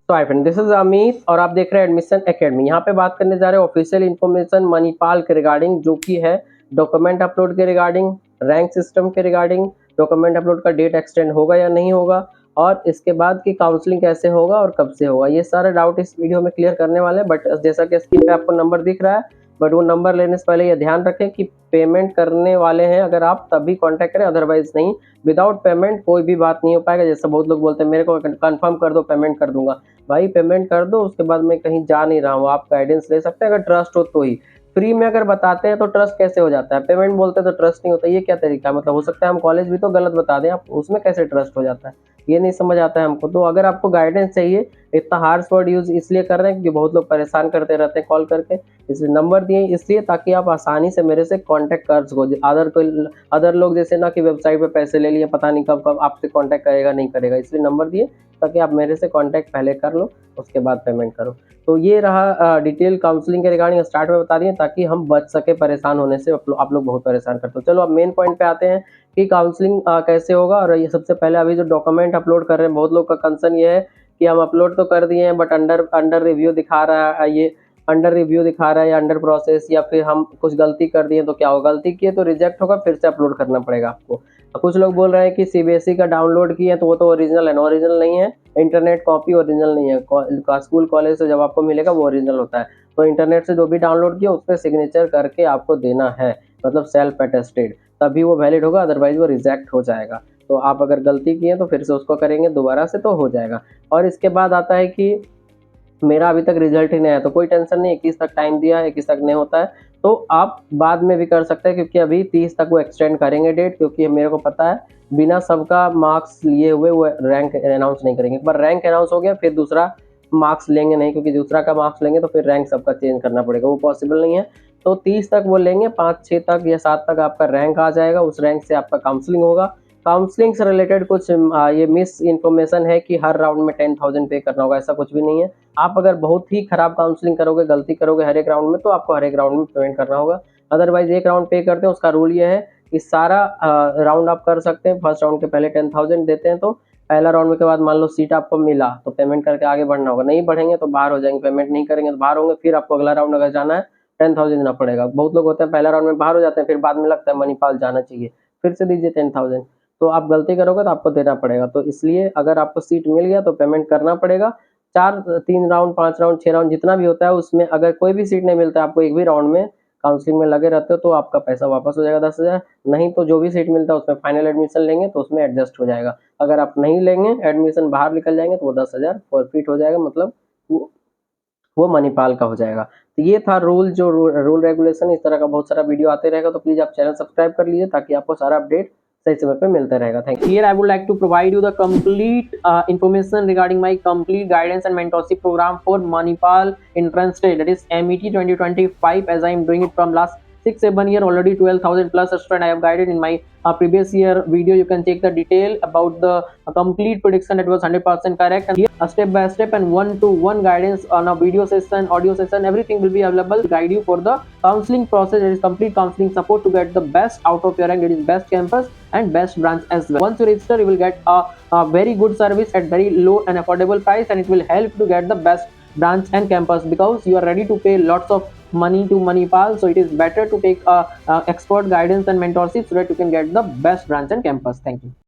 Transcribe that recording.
तो hi friend, this is Amit और आप देख रहे हैं एडमिशन एकेडमी। यहाँ पे बात करने जा रहे हैं ऑफिशियल इन्फॉर्मेशन मणिपाल के रिगार्डिंग, जो कि है डॉक्यूमेंट अपलोड के रिगार्डिंग, रैंक सिस्टम के रिगार्डिंग, डॉक्यूमेंट अपलोड का डेट एक्सटेंड होगा या नहीं होगा, और इसके बाद की काउंसलिंग कैसे होगा और कब से होगा, ये सारा डाउट इस वीडियो में क्लियर करने वाले हैं। बट जैसा कि स्क्रीन पे आपको नंबर दिख रहा है, बट वो नंबर लेने से पहले ये ध्यान रखें कि पेमेंट करने वाले हैं अगर आप तभी कांटेक्ट करें, अदरवाइज नहीं। विदाउट पेमेंट कोई भी बात नहीं हो पाएगा। जैसे बहुत लोग बोलते हैं मेरे को कंफर्म कर दो, पेमेंट कर दूंगा। भाई पेमेंट कर दो, उसके बाद मैं कहीं जा नहीं रहा हूँ, आप गाइडेंस ले सकते हैं अगर ट्रस्ट हो तो ही। फ्री में अगर बताते हैं तो ट्रस्ट कैसे हो जाता है, पेमेंट बोलते हैं तो ट्रस्ट नहीं होता, ये क्या तरीका है? मतलब हो सकता है हम कॉलेज भी तो गलत बता दें, आप उसमें कैसे ट्रस्ट हो जाता है, ये नहीं समझ आता है हमको। तो अगर आपको गाइडेंस चाहिए, इतना हार्श वर्ड यूज इसलिए कर रहे हैं क्योंकि बहुत लोग परेशान करते रहते हैं कॉल करके, इसलिए नंबर दिए इसलिए ताकि आप आसानी से मेरे से कांटेक्ट कर सको। अदर लोग जैसे ना कि वेबसाइट पे पैसे ले लिए, पता नहीं कब कब आपसे कांटेक्ट करेगा नहीं करेगा, इसलिए नंबर दिए ताकि आप मेरे से कांटेक्ट पहले कर लो, उसके बाद पेमेंट करो। तो ये रहा डिटेल काउंसलिंग के रिगार्डिंग, स्टार्ट में बता दिए ताकि हम बच सके परेशान होने से। आप लोग बहुत परेशान करते हो। चलो अब मेन पॉइंट पे आते हैं कि काउंसलिंग कैसे होगा। और ये सबसे पहले अभी जो डॉक्यूमेंट अपलोड कर रहे हैं, बहुत लोग का कंसर्न ये है कि हम अपलोड तो कर दिए हैं बट अंडर रिव्यू दिखा रहा है, ये अंडर रिव्यू दिखा रहा है या अंडर प्रोसेस, या फिर हम कुछ गलती कर दिए तो क्या होगा? गलती किए तो रिजेक्ट होगा, फिर से अपलोड करना पड़ेगा आपको। कुछ लोग बोल रहे हैं कि सीबीएसई का डाउनलोड किए तो वो तो ओरिजिनल है, ओरिजिनल नहीं है। इंटरनेट कॉपी ओरिजिनल नहीं है, स्कूल कॉलेज से जब आपको मिलेगा वो ओरिजिनल होता है। तो इंटरनेट से जो भी डाउनलोड किया उस पर सिग्नेचर करके आपको देना है, मतलब सेल्फ अटेस्टेड, तभी वो वैलिड होगा, अदरवाइज वो रिजेक्ट हो जाएगा। तो आप अगर गलती किए तो फिर से उसको करेंगे दोबारा से तो हो जाएगा। और इसके बाद आता है कि मेरा अभी तक रिजल्ट ही नहीं आया, तो कोई टेंशन नहीं, 21 तक टाइम दिया है, 21 तक नहीं होता है तो आप बाद में भी कर सकते हैं, क्योंकि अभी 30 तक वो एक्सटेंड करेंगे डेट, क्योंकि मेरे को पता है बिना सबका मार्क्स लिए हुए वो रैंक अनाउंस नहीं करेंगे। एक बार रैंक अनाउंस हो गया फिर दूसरा मार्क्स लेंगे नहीं, क्योंकि दूसरा का मार्क्स लेंगे तो फिर रैंक सबका चेंज करना पड़ेगा, वो पॉसिबल नहीं है। तो 30 तक वो लेंगे, 5-6 तक या 7 तक आपका रैंक आ जाएगा, उस रैंक से आपका काउंसलिंग होगा। काउंसलिंग से रिलेटेड कुछ ये मिस इन्फॉर्मेशन है कि हर राउंड में 10,000 पे करना होगा, ऐसा कुछ भी नहीं है। आप अगर बहुत ही खराब काउंसलिंग करोगे, गलती करोगे हर एक राउंड में, तो आपको हर एक राउंड में पेमेंट करना होगा। अदरवाइज एक राउंड पे करते हैं, उसका रूल ये है कि सारा राउंड आप कर सकते हैं। फर्स्ट राउंड के पहले 10,000 देते हैं, तो पहला राउंड के बाद मान लो सीट आपको मिला तो पेमेंट करके आगे बढ़ना होगा, नहीं बढ़ेंगे तो बाहर हो जाएंगे, पेमेंट नहीं करेंगे तो बाहर होंगे, फिर आपको अगला राउंड अगर जाना है 10,000 देना पड़ेगा। बहुत लोग होते हैं पहला राउंड में बाहर हो जाते हैं, फिर बाद में लगता है मणिपाल जाना चाहिए, फिर से दीजिए 10,000। तो आप गलती करोगे तो आपको देना पड़ेगा। तो इसलिए अगर आपको सीट मिल गया तो पेमेंट करना पड़ेगा। 3 राउंड, 5 राउंड, 6 राउंड जितना भी होता है, उसमें अगर कोई भी सीट नहीं मिलता है आपको, एक भी राउंड में काउंसलिंग में लगे रहते हो, तो आपका पैसा वापस हो जाएगा 10,000। नहीं तो जो भी सीट मिलता है उसमें फाइनल एडमिशन लेंगे तो उसमें एडजस्ट हो जाएगा। अगर आप नहीं लेंगे, एडमिशन बाहर निकल जाएंगे, तो वो 10,000 फॉरफिट हो जाएगा, मतलब वो मणिपाल का हो जाएगा। तो ये था रूल, जो रूल रेगुलेशन। इस तरह का बहुत सारा वीडियो आते रहेगा, तो प्लीज आप चैनल सब्सक्राइब कर लीजिए ताकि आपको सारा अपडेट सही समय पे मिलता रहेगा। Thank you. Here I would like to provide you the complete information regarding my complete guidance and mentorship program for Manipal entrance test, that is MET 2025, as I am doing it from last 6-7 year already. 12,000 plus student I have guided in my previous year video. You can check the detail about the complete prediction that was 100% correct, and here a step by step and one-to-one guidance on a video session, audio session, everything will be available to guide you for the counseling process. That is complete counseling support to get the best out of your rank, that is best campus and best branch as well. Once you register, you will get a very good service at very low and affordable price, and it will help to get the best branch and campus, because you are ready to pay lots of money to Manipal. So it is better to take expert guidance and mentorship so that you can get the best branch and campus. Thank you.